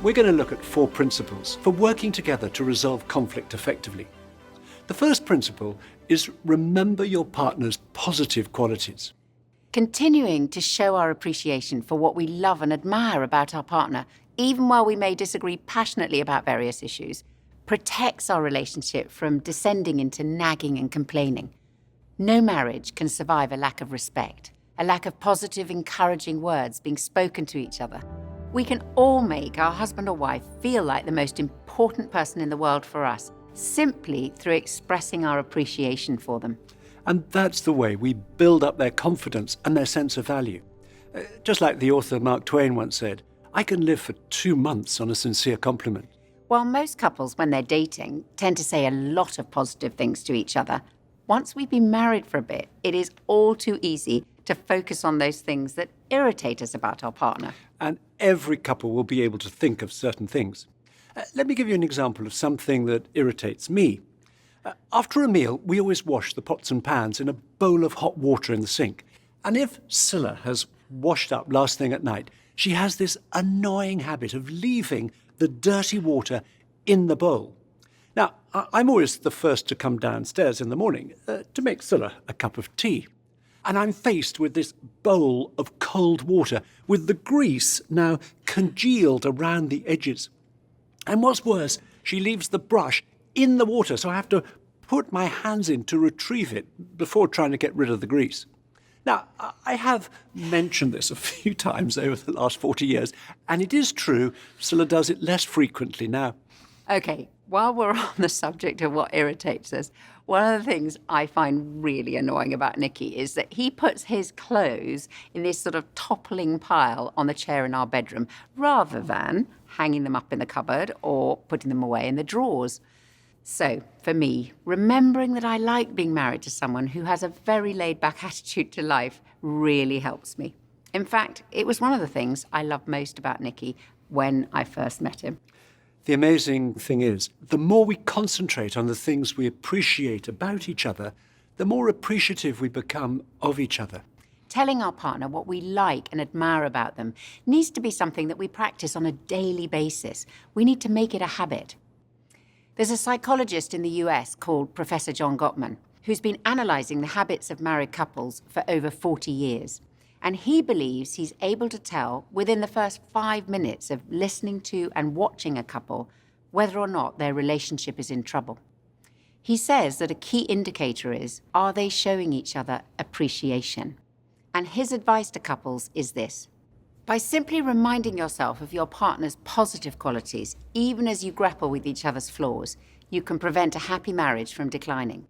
We're going to look at 4 principles for working together to resolve conflict effectively. The first principle is remember your partner's positive qualities. Continuing to show our appreciation for what we love and admire about our partner, even while we may disagree passionately about various issues, protects our relationship from descending into nagging and complaining. No marriage can survive a lack of respect, a lack of positive, encouraging words being spoken to each other. We can all make our husband or wife feel like the most important person in the world for us, simply through expressing our appreciation for them. And that's the way we build up their confidence and their sense of value. Just like the author Mark Twain once said, I can live for 2 months on a sincere compliment. While most couples, when they're dating, tend to say a lot of positive things to each other, once we've been married for a bit, it is all too easy to focus on those things that irritate us about our partner. And every couple will be able to think of certain things. Let me give you an example of something that irritates me. After a meal, we always wash the pots and pans in a bowl of hot water in the sink. And if Scylla has washed up last thing at night, she has this annoying habit of leaving the dirty water in the bowl. Now, I'm always the first to come downstairs in the morning to make Scylla a cup of tea. And I'm faced with this bowl of cold water with the grease now congealed around the edges. And what's worse, she leaves the brush in the water, so I have to put my hands in to retrieve it before trying to get rid of the grease. Now, I have mentioned this a few times over the last 40 years, and it is true, Scylla does it less frequently now. Okay, while we're on the subject of what irritates us, one of the things I find really annoying about Nicky is that he puts his clothes in this sort of toppling pile on the chair in our bedroom, rather than hanging them up in the cupboard or putting them away in the drawers. So, for me, remembering that I like being married to someone who has a very laid-back attitude to life really helps me. In fact, it was one of the things I loved most about Nicky when I first met him. The amazing thing is, the more we concentrate on the things we appreciate about each other, the more appreciative we become of each other. Telling our partner what we like and admire about them needs to be something that we practice on a daily basis. We need to make it a habit. There's a psychologist in the US called Professor John Gottman, who's been analysing the habits of married couples for over 40 years. And he believes he's able to tell within the first 5 minutes of listening to and watching a couple whether or not their relationship is in trouble. He says that a key indicator is, are they showing each other appreciation? And his advice to couples is this: by simply reminding yourself of your partner's positive qualities, even as you grapple with each other's flaws, you can prevent a happy marriage from declining.